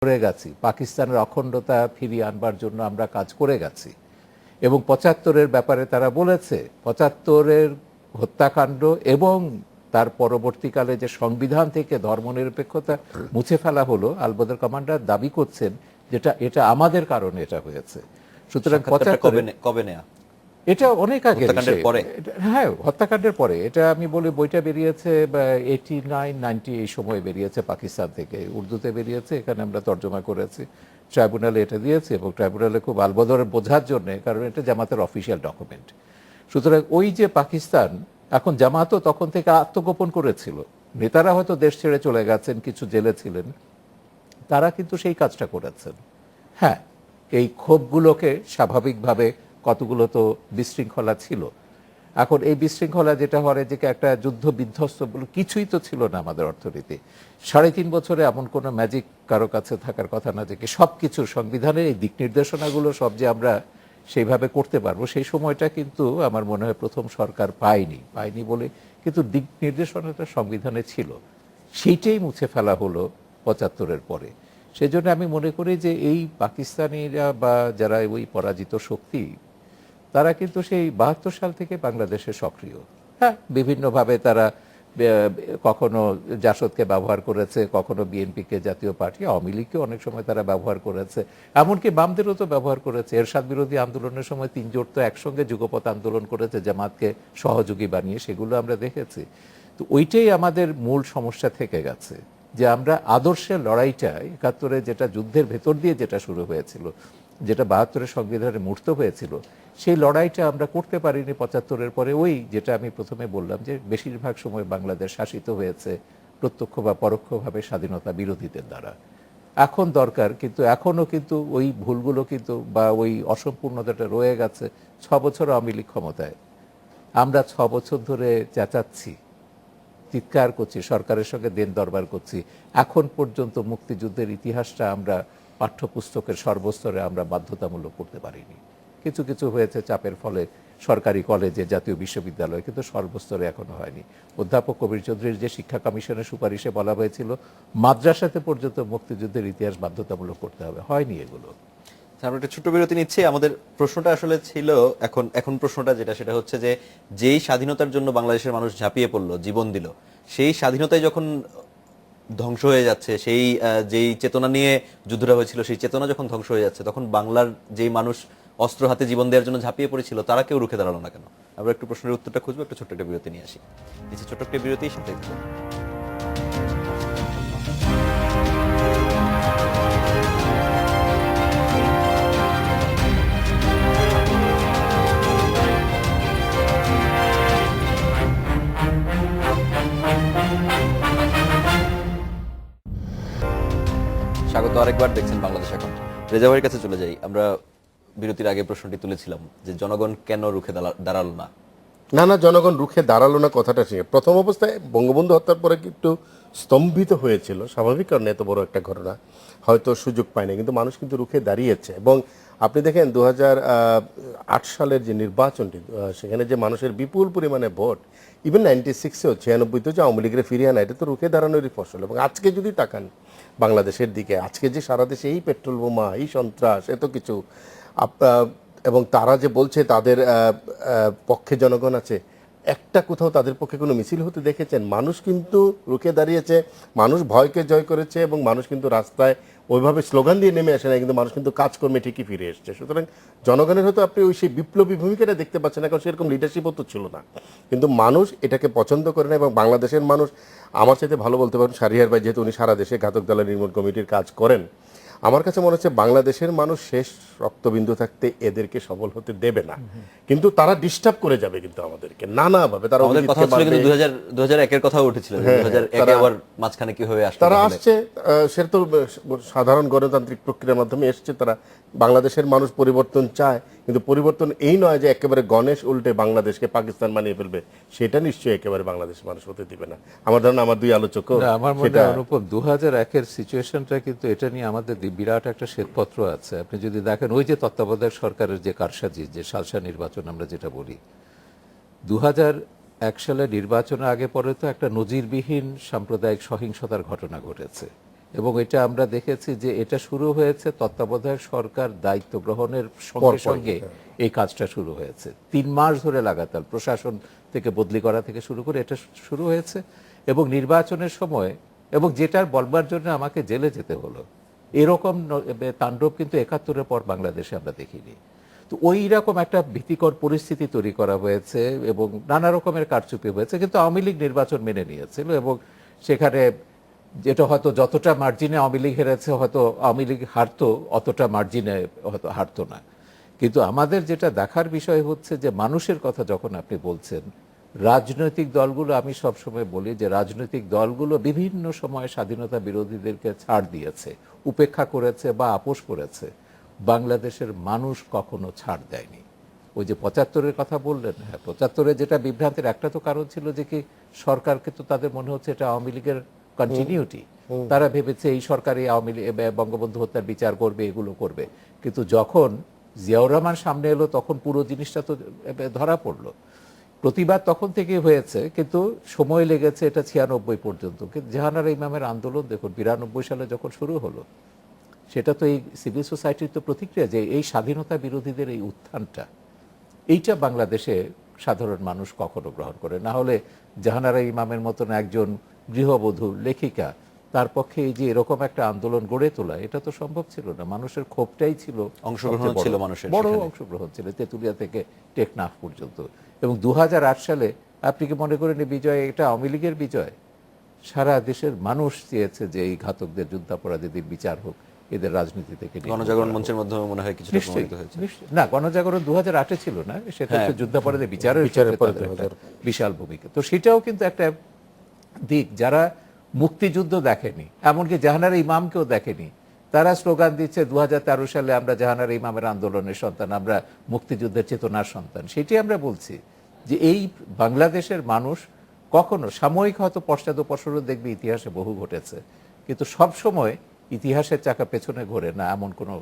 করে গেছি, পাকিস্তানের অখণ্ডতা ফিরিয়ে আনবার জন্য আমরা কাজ করে গেছি। এবং ৭৫-এর ব্যাপারে তারা বলেছে ৭৫-এর হত্যাকাণ্ড এবং তার পরবর্তীকালে যে সংবিধান থেকে ধর্মনিরপেক্ষতা মুছে ফেলা হলো, আল-বদর কমান্ডার দাবি করছেন যেটা এটা আমাদের কারণে এটা হয়েছে। সুতরাং কবে নেয়া? এটা অনেক আগে, হ্যাঁ, হত্যাকাণ্ডের পরে। এটা আমি বলি বইটা বেরিয়েছে 89-90 এই সময় বেরিয়েছে পাকিস্তান থেকে, উর্দুতে বেরিয়েছে, এখানে আমরা তর্জমা করেছি, ট্রাইব্যুনালে এটা দিয়েছে এবং ট্রাইব্যুনালে খুব আলবদরের বোঝার জন্য, কারণ এটা জামাতের অফিসিয়াল ডকুমেন্ট। সুতরাং ওই যে পাকিস্তান, এখন জামাতও তখন থেকে আত্মগোপন করেছিল, নেতারা হয়তো দেশ ছেড়ে চলে গেছেন, কিছু জেলে ছিলেন, তারা কিন্তু সেই কাজটা করেছেন। হ্যাঁ, এই ক্ষোভগুলোকে স্বাভাবিকভাবে কতগুলো তো বিশৃঙ্খলা ছিল। এখন এই বিশৃঙ্খলা যেটা হয় যে একটা যুদ্ধ বিধ্বস্ত কিছুই তো ছিল না আমাদের অর্থনীতি। ৩.৫ বছরে এমন কোনো ম্যাজিক কারো কাছে থাকার কথা না যে সব কিছুর সংবিধানের এই দিক নির্দেশনাগুলো সব যে আমরা সেইভাবে করতে পারবো, সেই সময়টা কিন্তু আমার মনে হয় প্রথম সরকার পায়নি বলে, কিন্তু দিক নির্দেশনাটা সংবিধানে ছিল, সেইটাই মুছে ফেলা হলো ৭৫-এর পরে। সেজন্য আমি মনে করি যে এই পাকিস্তানিরা বা যারা ওই পরাজিত শক্তি, তারা কিন্তু সেই ৭২ সাল থেকে বাংলাদেশে সক্রিয়। হ্যাঁ, বিভিন্নভাবে তারা কখনো জাসদকে ব্যবহার করেছে, কখনো বিএনপিকে, জাতীয় পার্টি, আওয়ামী লীগকে অনেক সময় তারা ব্যবহার করেছে, এমনকি বামদেরও তো ব্যবহার করেছে। এরশাদ বিরোধী আন্দোলনের সময় ৩ জোট তো একসঙ্গে যুগপৎ আন্দোলন করেছে জামাতকে সহযোগী বানিয়ে, সেগুলো আমরা দেখেছি। তো ওইটাই আমাদের মূল সমস্যা থেকে গেছে, যে আমরা আদর্শের লড়াইটা ৭১-এ যেটা যুদ্ধের ভেতর দিয়ে যেটা শুরু হয়েছিল, যেটা ৭২-এর সংবিধানে মূর্ত হয়েছিল, সেই লড়াইটা আমরা করতে পারিনি ৭৫-এর পরে। ওই যেটা আমি প্রথমে বললাম যে বেশিরভাগ সময় বাংলাদেশ শাসিত হয়েছে প্রত্যক্ষ বা পরোক্ষভাবে স্বাধীনতা বিরোধীদের দ্বারা। এখন দরকার, কিন্তু এখনও কিন্তু ওই ভুলগুলো কিন্তু বা ওই অসম্পূর্ণতাটা রয়ে গেছে। ৬ বছর আওয়ামী লীগ ক্ষমতায়, আমরা ৬ বছর ধরে চেঁচাচ্ছি, চিৎকার করছি, সরকারের সঙ্গে দেন দরবার করছি, এখন পর্যন্ত মুক্তিযুদ্ধের ইতিহাসটা আমরা পাঠ্যপুস্তকের সর্বস্তরে আমরা বাধ্যতামূলক করতে পারিনি। কিছু কিছু হয়েছে চাপের ফলে সরকারি কলেজে, জাতীয় বিশ্ববিদ্যালয়ে, কিন্তু সর্বস্তরে এখনো হয়নি। অধ্যাপক কবির চৌধুরীর যে শিক্ষা কমিশনের সুপারিশে বলা হয়েছিল মাদ্রাসাতে পর্যন্ত মুক্তিযুদ্ধের ইতিহাস বাধ্যতামূলক করতে হবে, হয়নি এগুলো। আমরা একটা ছোট্ট বিরতি নিচ্ছি। আমাদের প্রশ্নটা আসলে ছিল, এখন প্রশ্নটা সেটা হচ্ছে যে যেই স্বাধীনতার জন্য বাংলাদেশের মানুষ ঝাঁপিয়ে পড়লো, জীবন দিল, সেই স্বাধীনতায় যখন ধ্বংস হয়ে যাচ্ছে, সেই যেই চেতনা নিয়ে যুদ্ধটা হয়েছিল, সেই চেতনা যখন ধ্বংস হয়ে যাচ্ছে, তখন বাংলার যেই মানুষ অস্ত্র হাতে জীবন দেওয়ার জন্য ঝাঁপিয়ে পড়েছিল, তারা কেউ রুখে দাঁড়ালো না কেন? আমরা একটু প্রশ্নের উত্তরটা খুঁজবো, একটা ছোট্ট একটা বিরতি নিয়ে আসি। ছোট্ট একটা বিরতি, সাথে স্বাগত আরেকবার, দেখছেন বাংলাদেশ এখন। রেজা ভাইয়ের কাছে চলে যাই। আমরা বিরতির আগে প্রশ্নটি তুলেছিলাম যে জনগণ কেন রুখে দাঁড়ালো না? না, জনগণ রুখে দাঁড়ালো না কথাটা ঠিক। প্রথম অবস্থায় বঙ্গবন্ধু হত্যার পরে একটু স্তম্ভিত হয়েছিল, স্বাভাবিক কারণে, এত বড় একটা ঘটনা হয়তো সুযোগ পায়নি, কিন্তু মানুষ কিন্তু রুখে দাঁড়িয়েছে। এবং আপনি দেখেন ২০০৮ সালের যে নির্বাচনটি, সেখানে যে মানুষের বিপুল পরিমাণে ভোট, ইভেন 96-এও 96-তেও যে আওয়ামী লীগের ফিরিয়ে আনা, এটা তো রুখে দাঁড়ানোরই ফসল। এবং আজকে যদি তাকান বাংলাদেশের দিকে, আজকে যে সারা দেশে এই পেট্রোল বোমা, এই সন্ত্রাস, এত কিছু, এবং তারা যে বলছে তাদের পক্ষে জনগণ আছে, একটা কোথাও তাদের পক্ষে কোনো মিছিল হতে দেখেছেন? মানুষ কিন্তু রুখে দাঁড়িয়েছে, মানুষ ভয়কে জয় করেছে, এবং মানুষ কিন্তু রাস্তায় ওইভাবে স্লোগান দিয়ে নেমে আসে না, কিন্তু মানুষ কিন্তু কাজকর্মে ঠিকই ফিরে এসছে। সুতরাং জনগণের হয়তো আপনি ওই সেই বিপ্লবী ভূমিকাটা দেখতে পাচ্ছেন না, কারণ সেরকম লিডারশিপও তো ছিল না, কিন্তু মানুষ এটাকে পছন্দ করে না। এবং বাংলাদেশের মানুষ আমার চাইতে ভালো বলতে পারেন শাহরিয়ার ভাই, যেহেতু উনি সারা দেশে ঘাতক দলের নির্মূল কমিটির কাজ করেন। আমার কাছে মনে হচ্ছে বাংলাদেশের মানুষ শেষ রক্তবিন্দু থাকতে এদেরকে সফল হতে দেবে না, কিন্তু তারা ডিস্টার্ব করে যাবে কিন্তু আমাদেরকে নানাভাবে। তারা 2001-এর কথাও উঠেছিল, 2001 আবার মাঝখানে কি হয়ে আসছে, তারা আসছে, সেটা তো সাধারণ গণতান্ত্রিক প্রক্রিয়ার মাধ্যমে এসছে। তারা, বাংলাদেশের মানুষ পরিবর্তন চায়, কিন্তু পরিবর্তন এই নয় যে একেবারে গণেশ উল্টে বাংলাদেশকে পাকিস্তান বানিয়ে ফেলবে, সেটা নিশ্চয়ই একেবারে বাংলাদেশের মানুষ হতে দিবে না। আমার ধারণা, আমার দুই আলোচক, আমার মনে হয় অনুপম, 2001-এর সিচুয়েশনটা কিন্তু এটা নিয়ে আমাদের বিরাট একটা শ্বেতপত্র আছে। আপনি যদি দেখেন ওই যে তত্ত্বাবধায়ক সরকারের যে কারসাজি, যে সালসা নির্বাচন আমরা যেটা বলি, 2001 সালে নির্বাচনের আগে পরে তো একটা নজিরবিহীন সাম্প্রদায়িক সহিংসতার ঘটনা ঘটেছে, এবং এটা আমরা দেখেছি যে এটা শুরু হয়েছে তত্ত্বাবধায়ক সরকার দায়িত্ব গ্রহণের সঙ্গে সঙ্গে এই কাজটা শুরু হয়েছে। 3 মাস ধরে লাগাতার প্রশাসন থেকে বদলি করা থেকে শুরু করে এটা শুরু হয়েছে এবং নির্বাচনের সময়, এবং যেটার বলবার জন্য আমাকে জেলে যেতে হলো, এরকম তাণ্ডব কিন্তু 71-এর পর বাংলাদেশে আমরা দেখিনি। তো ওই রকম একটা ভীতিকর পরিস্থিতি তৈরি করা হয়েছে এবং নানা রকমের কারচুপি হয়েছে, কিন্তু আওয়ামী লীগ নির্বাচন মেনে নিয়েছিল এবং সেখানে যেটা হয়তো যতটা মার্জিনে আওয়ামী লীগ হেরেছে হয়তো আওয়ামী লীগ হারতো, অতটা মার্জিনে হয়তো হারতো না। কিন্তু আমাদের যেটা দেখার বিষয় হচ্ছে যে মানুষের কথা যখন আপনি বলছেন, রাজনৈতিক দলগুলো, আমি সবসময় বলি যে রাজনৈতিক দলগুলো বিভিন্ন সময় স্বাধীনতা বিরোধীদেরকে ছাড় দিয়েছে, উপেক্ষা করেছে বা আপোষ করেছে। বাংলাদেশের মানুষ কখনো ছাড় দেয়নি। ওই যে 75-এর কথা বললেন, হ্যাঁ 75-এ যেটা বিভ্রান্তির একটা তো কারণ ছিল যে কি সরকারকে তো তাদের মনে হচ্ছে এটা আওয়ামী লীগের কন্টিনিউটি, তারা ভেবেছে এই সরকারই আওয়ামী লীগ বঙ্গবন্ধু হত্যার বিচার করবে, এগুলো করবে। কিন্তু যখন জিয়াউর রহমান সামনে এলো তখন পুরো জিনিসটা তো ধরা পড়লো। প্রতিবাদ তখন থেকে হয়েছে, কিন্তু সময় লেগেছে এটা 96 পর্যন্ত। কিন্তু জাহানারা ইমামের আন্দোলন দেখুন 92 সালে যখন শুরু হলো, সেটা তো এই সিভিল সোসাইটির তো প্রতিক্রিয়া যে এই স্বাধীনতা বিরোধীদের এই উত্থানটা, এইটা বাংলাদেশে সাধারণ মানুষ কখনো গ্রহণ করে না। হলে জাহানারা ইমামের মতন একজন গৃহবধূ লেখিকা, তার পক্ষে এই যে এরকম একটা আন্দোলন গড়ে তোলা, এটা তো সম্ভব ছিল না। মানুষের ক্ষোভটাই ছিল, অংশগ্রহণ ছিল মানুষের, বড় অংশগ্রহণ ছিল তেঁতুলিয়া থেকে টেকনাফ পর্যন্ত। এবং 2008 সালে আপনি কি মনে করেন বিজয় এটা আওয়ামী লীগের বিজয়? সারা দেশের মানুষ চেয়েছে যে এই ঘাতকদের, যুদ্ধাপরাধীদের বিচার হোক, এদের রাজনীতি থেকে। গণজাগরণ মঞ্চের মাধ্যমে মনে হয় কিছুটা প্রমাণিত হয়েছে। না, গণজাগরণ 2008-এ ছিল না, সেটা হচ্ছে যুদ্ধাপরাধী বিচারের বিশাল ভূমিকা। তো সেটাও কিন্তু একটা দিক, যারা মুক্তিযুদ্ধ দেখেনি, এমনকি জাহানারা ইমামকেও দেখেনি, তারা স্লোগান দিচ্ছে 2013 সালে আমরা জাহানারা ইমামের আন্দোলনের সন্তান, আমরা মুক্তিযুদ্ধের চেতনার সন্তান। সেটি আমরা বলছি যে এই বাংলাদেশের মানুষ কখনো সাময়িক হয়তো পশ্চাদপসরণ দেখবে, ইতিহাসে বহু ঘটেছে, কিন্তু সব সময় ইতিহাসের চাকা পেছনে ঘোরে না, এমন কোনো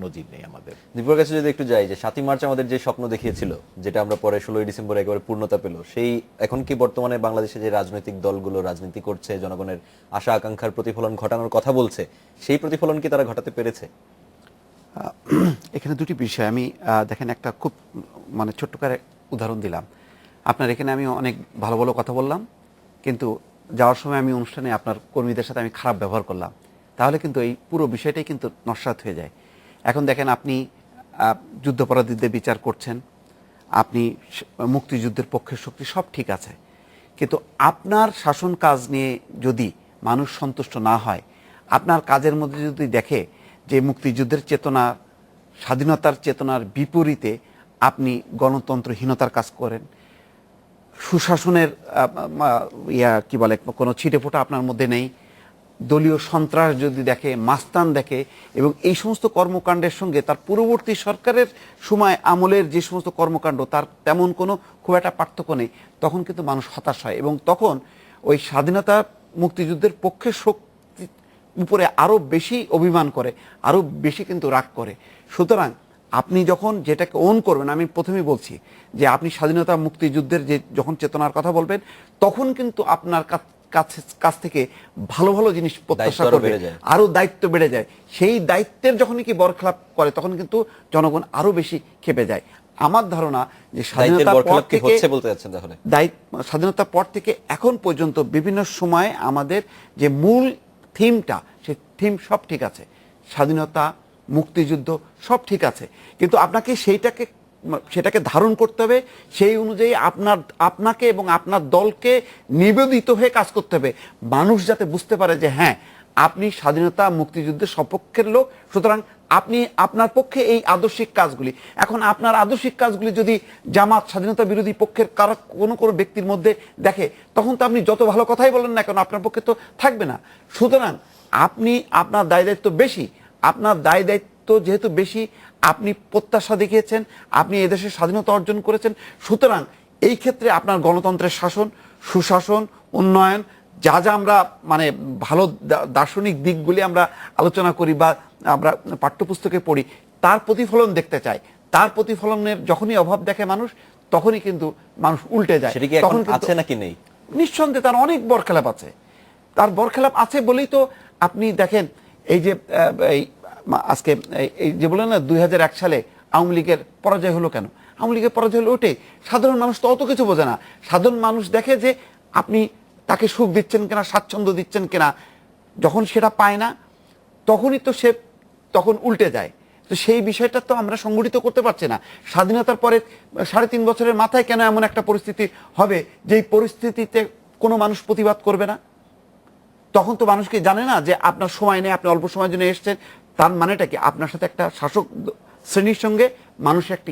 নজির নেই আমাদের। দীপুর কাছে যদি একটু যাই, যে 7ই মার্চ আমাদের যে স্বপ্ন দেখিয়েছিল, যেটা আমরা পরে 16ই ডিসেম্বর একেবারে পূর্ণতা পেল, সেই এখন কি বর্তমানে বাংলাদেশে যে রাজনৈতিক দলগুলো রাজনীতি করছে, জনগণের আশা আকাঙ্ক্ষার প্রতিফলন ঘটানোর কথা বলছে, সেই প্রতিফলন কি তারা ঘটাতে পেরেছে? এখানে দুটি বিষয় আমি দেখেন, একটা খুব মানে ছোট্ট করে উদাহরণ দিলাম আপনার। এখানে আমি অনেক ভালো ভালো কথা বললাম, কিন্তু যাওয়ার সময় আমি অনুষ্ঠানে আপনার কর্মীদের সাথে আমি খারাপ ব্যবহার করলাম, তাহলে কিন্তু এই পুরো বিষয়টাই কিন্তু নস্যাৎ হয়ে যায়। এখন দেখেন, আপনি যুদ্ধাপরাধীদের বিচার করছেন, আপনি মুক্তিযুদ্ধের পক্ষের শক্তি, সব ঠিক আছে, কিন্তু আপনার শাসন কাজ নিয়ে যদি মানুষ সন্তুষ্ট না হয়, আপনার কাজের মধ্যে যদি দেখে যে মুক্তিযুদ্ধের চেতনা, স্বাধীনতার চেতনার বিপরীতে আপনি গণতন্ত্রহীনতার কাজ করেন, সুশাসনের কি বলে কোনো ছিটেফোঁটা আপনার মধ্যে নেই, দলীয় সন্ত্রাস যদি দেখে, মাস্তান দেখে, এবং এই সমস্ত কর্মকাণ্ডের সঙ্গে তার পূর্ববর্তী সরকারের সময় আমলের যে সমস্ত কর্মকাণ্ড, তার তেমন কোনো খুব একটা পার্থক্য নেই, তখন কিন্তু মানুষ হতাশ হয় এবং তখন ওই স্বাধীনতা মুক্তিযুদ্ধের পক্ষে শক্তি উপরে আরও বেশি অভিমান করে, আরও বেশি কিন্তু রাগ করে। সুতরাং আপনি যখন যেটাকে ওন করবেন, আমি প্রথমেই বলছি যে আপনি স্বাধীনতা মুক্তিযুদ্ধের যে যখন চেতনার কথা বলবেন, তখন কিন্তু আপনার কাছ থেকে ভালো ভালো জিনিস প্রত্যাশা করবে, আরো দায়িত্ব বেড়ে যায়। সেই দায়িত্বের যখন কি বরখেলাপ করে, তখন কিন্তু জনগণ আরো বেশি খেপে যায়। আমার ধারণা যে স্বাধীনতার পর থেকে এখন পর্যন্ত বিভিন্ন সময়ে আমাদের যে মূল থিমটা, সেই থিম সব ঠিক আছে, স্বাধীনতা মুক্তিযুদ্ধ সব ঠিক আছে, কিন্তু আপনাকে সেটাকে ধারণ করতে হবে, সেই অনুযায়ী আপনাকে এবং আপনার দলকে নিবেদিত হয়ে কাজ করতে হবে, মানুষ যাতে বুঝতে পারে যে হ্যাঁ আপনি স্বাধীনতা মুক্তিযুদ্ধের সপক্ষের লোক, সুতরাং আপনি আপনার পক্ষে এই আদর্শিক কাজগুলি। এখন আপনার আদর্শিক কাজগুলি যদি জামাত, স্বাধীনতা বিরোধী পক্ষের কোনো ব্যক্তির মধ্যে দেখে, তখন তো আপনি যত ভালো কথাই বলেন না কেন, আপনার পক্ষে তো থাকবে না। সুতরাং আপনি আপনার দায় দায়িত্ব বেশি, আপনার দায় দায়িত্ব যেহেতু বেশি, আপনি প্রত্যাশা দেখিয়েছেন, আপনি এদেশের স্বাধীনতা অর্জন করেছেন, সুতরাং এই ক্ষেত্রে আপনার গণতন্ত্রের শাসন, সুশাসন, উন্নয়ন, যা যা আমরা মানে ভালো দার্শনিক দিকগুলি আমরা আলোচনা করি বা আমরা পাঠ্যপুস্তকে পড়ি, তার প্রতিফলন দেখতে চাই। তার প্রতিফলনের যখনই অভাব দেখে মানুষ, তখনই কিন্তু মানুষ উল্টে যায়। তখন আছে নাকি নেই? নিঃসন্দেহে তার অনেক বরখেলাপ আছে। তার বরখেলাপ আছে বলেই তো আপনি দেখেন এই যে আজকে এই যে বলেন না 2001 সালে আওয়ামী লীগের পরাজয় হলো কেন? আওয়ামী লীগের পরাজয় হলো ওটাই, সাধারণ মানুষ তো অত কিছু বোঝে না। সাধারণ মানুষ দেখে যে আপনি তাকে সুখ দিচ্ছেন কিনা, স্বাচ্ছন্দ্য দিচ্ছেন কিনা। যখন সেটা পায় না তখনই তো সে তখন উল্টে যায়। তো সেই বিষয়টা তো আমরা সংগঠিত করতে পারছি না। স্বাধীনতার পরে 3.5 বছরের মাথায় কেন এমন একটা পরিস্থিতি হবে যেই পরিস্থিতিতে কোনো মানুষ প্রতিবাদ করবে না? তখন তো মানুষ কি জানে না যে আপনার সময় নেই, আপনি অল্প সময়ের জন্য এসেছেন, তার মানেটা কি আপনার সাথে একটা শাসক শ্রেণীর সঙ্গে মানুষের একটি